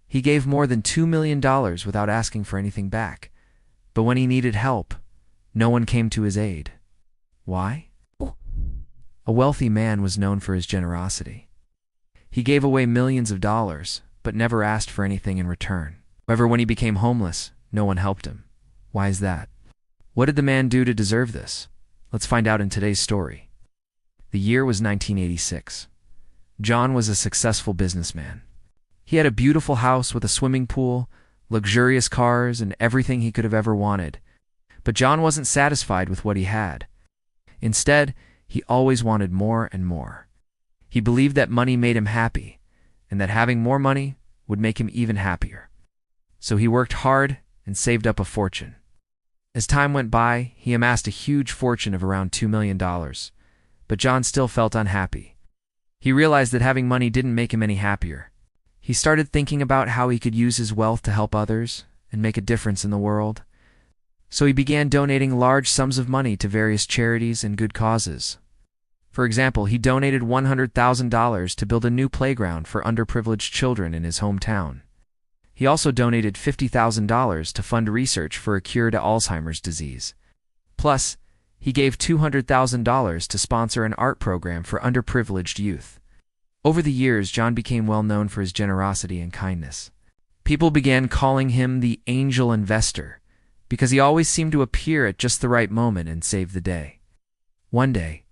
He gave more than $2 million without asking for anything back. But when he needed help, no one came to his aid. Why? A wealthy man was known for his generosity. He gave away millions of dollars, but never asked for anything in return. However, when he became homeless, no one helped him. Why is that? What did the man do to deserve this? Let's find out in today's story. The year was 1986. John was a successful businessman. He had a beautiful house with a swimming pool, luxurious cars, and everything he could have ever wanted. But John wasn't satisfied with what he had. Instead, he always wanted more and more. He believed that money made him happy, and that having more money would make him even happier. So he worked hard and saved up a fortune. As time went by, he amassed a huge fortune of around $2 million. But John still felt unhappy. He realized that having money didn't make him any happier. He started thinking about how he could use his wealth to help others and make a difference in the world. So he began donating large sums of money to various charities and good causes. For example, he donated $100,000 to build a new playground for underprivileged children in his hometown. He also donated $50,000 to fund research for a cure to Alzheimer's disease. Plus, he gave $200,000 to sponsor an art program for underprivileged youth. Over the years, John became well known for his generosity and kindness. People began calling him the angel investor because he always seemed to appear at just the right moment and save the day. One day,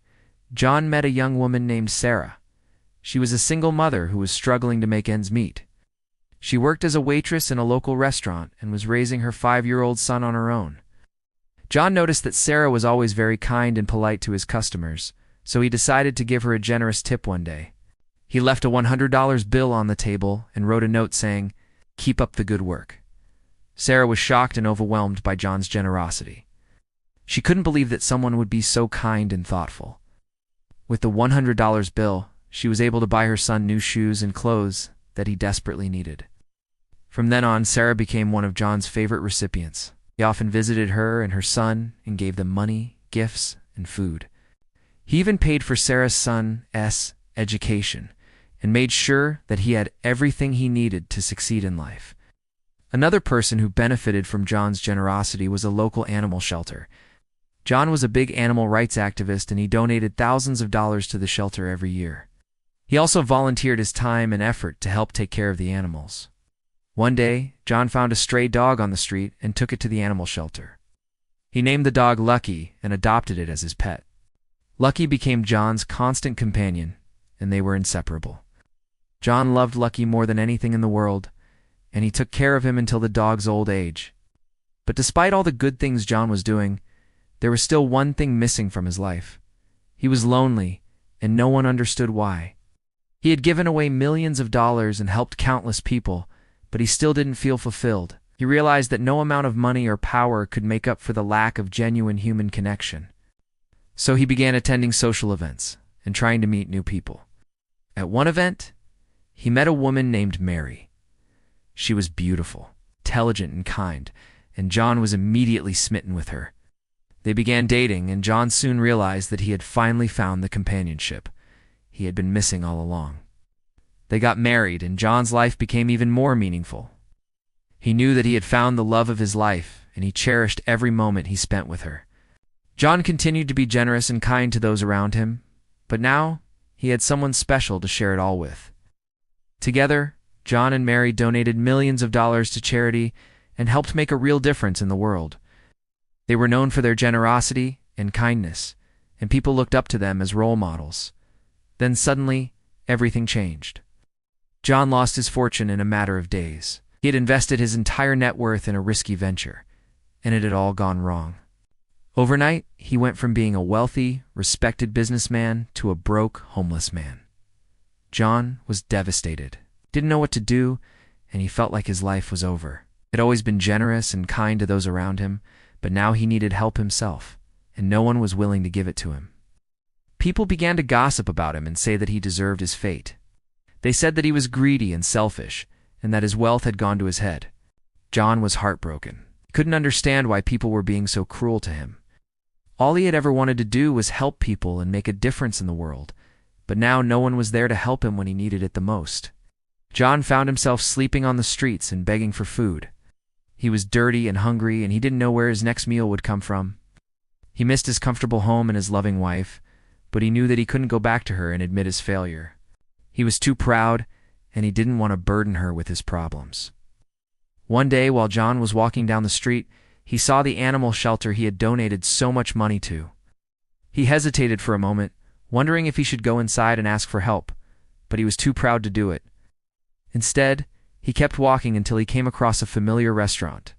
John met a young woman named Sarah. She was a single mother who was struggling to make ends meet. She worked as a waitress in a local restaurant and was raising her 5-year-old son on her own. John noticed that Sarah was always very kind and polite to his customers, so he decided to give her a generous tip one day. He left a $100 bill on the table and wrote a note saying, "Keep up the good work." Sarah was shocked and overwhelmed by John's generosity. She couldn't believe that someone would be so kind and thoughtful. With the $100 bill, she was able to buy her son new shoes and clothes that he desperately needed. From then on, Sarah became one of John's favorite recipients. He often visited her and her son and gave them money, gifts, and food. He even paid for Sarah's son's education and made sure that he had everything he needed to succeed in life. Another person who benefited from John's generosity was a local animal shelter. John was a big animal rights activist and he donated thousands of dollars to the shelter every year. He also volunteered his time and effort to help take care of the animals. One day, John found a stray dog on the street and took it to the animal shelter. He named the dog Lucky and adopted it as his pet. Lucky became John's constant companion, and they were inseparable. John loved Lucky more than anything in the world, and he took care of him until the dog's old age. But despite all the good things John was doing, there was still one thing missing from his life. He was lonely, and no one understood why. He had given away millions of dollars and helped countless people, but he still didn't feel fulfilled. He realized that no amount of money or power could make up for the lack of genuine human connection. So he began attending social events and trying to meet new people. At one event, he met a woman named Mary. She was beautiful, intelligent, and kind, and John was immediately smitten with her. They began dating, and John soon realized that he had finally found the companionship he had been missing all along. They got married, and John's life became even more meaningful. He knew that he had found the love of his life, and he cherished every moment he spent with her. John continued to be generous and kind to those around him, but now he had someone special to share it all with. Together, John and Mary donated millions of dollars to charity and helped make a real difference in the world. They were known for their generosity and kindness, and people looked up to them as role models. Then suddenly, everything changed. John lost his fortune in a matter of days. He had invested his entire net worth in a risky venture, and it had all gone wrong. Overnight, he went from being a wealthy, respected businessman to a broke, homeless man. John was devastated, didn't know what to do, and he felt like his life was over. He had always been generous and kind to those around him, but now he needed help himself, and no one was willing to give it to him. People began to gossip about him and say that he deserved his fate. They said that he was greedy and selfish, and that his wealth had gone to his head. John was heartbroken. He couldn't understand why people were being so cruel to him. All he had ever wanted to do was help people and make a difference in the world, but now no one was there to help him when he needed it the most. John found himself sleeping on the streets and begging for food. He was dirty and hungry, and he didn't know where his next meal would come from. He missed his comfortable home and his loving wife, but he knew that he couldn't go back to her and admit his failure. He was too proud, and he didn't want to burden her with his problems. One day, while John was walking down the street, he saw the animal shelter he had donated so much money to. He hesitated for a moment, wondering if he should go inside and ask for help, but he was too proud to do it. Instead, he kept walking until he came across a familiar restaurant.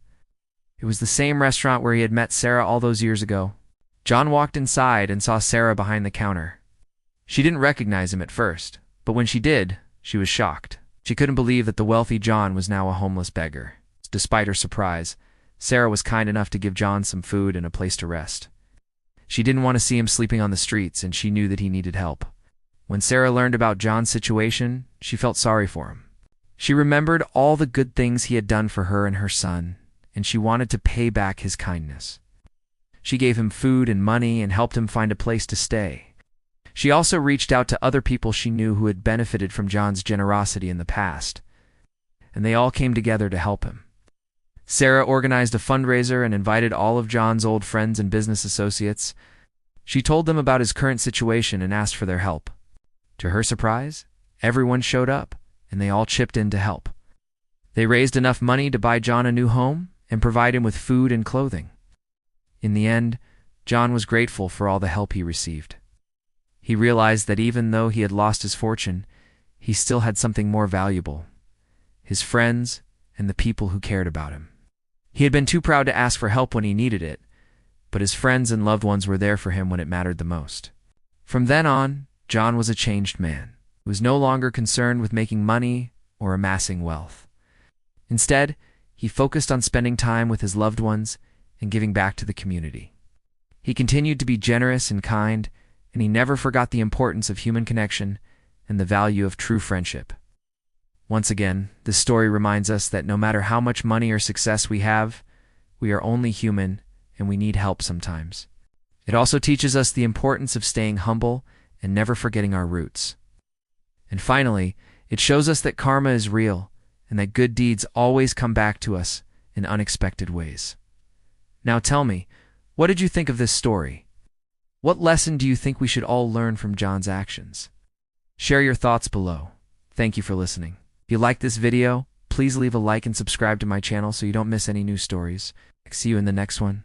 It was the same restaurant where he had met Sarah all those years ago. John walked inside and saw Sarah behind the counter. She didn't recognize him at first, but when she did, she was shocked. She couldn't believe that the wealthy John was now a homeless beggar. Despite her surprise, Sarah was kind enough to give John some food and a place to rest. She didn't want to see him sleeping on the streets, and she knew that he needed help. When Sarah learned about John's situation, she felt sorry for him. She remembered all the good things he had done for her and her son, and she wanted to pay back his kindness. She gave him food and money and helped him find a place to stay. She also reached out to other people she knew who had benefited from John's generosity in the past, and they all came together to help him. Sarah organized a fundraiser and invited all of John's old friends and business associates. She told them about his current situation and asked for their help. To her surprise, everyone showed up, and they all chipped in to help. They raised enough money to buy John a new home and provide him with food and clothing. In the end, John was grateful for all the help he received. He realized that even though he had lost his fortune, he still had something more valuable: his friends and the people who cared about him. He had been too proud to ask for help when he needed it, but his friends and loved ones were there for him when it mattered the most. From then on, John was a changed man. He was no longer concerned with making money or amassing wealth. Instead, he focused on spending time with his loved ones and giving back to the community. He continued to be generous and kind, and he never forgot the importance of human connection and the value of true friendship. Once again, this story reminds us that no matter how much money or success we have, we are only human and we need help sometimes. It also teaches us the importance of staying humble and never forgetting our roots. And finally, it shows us that karma is real and that good deeds always come back to us in unexpected ways. Now tell me, what did you think of this story? What lesson do you think we should all learn from John's actions? Share your thoughts below. Thank you for listening. If you like this video, please leave a like and subscribe to my channel so you don't miss any new stories. See you in the next one.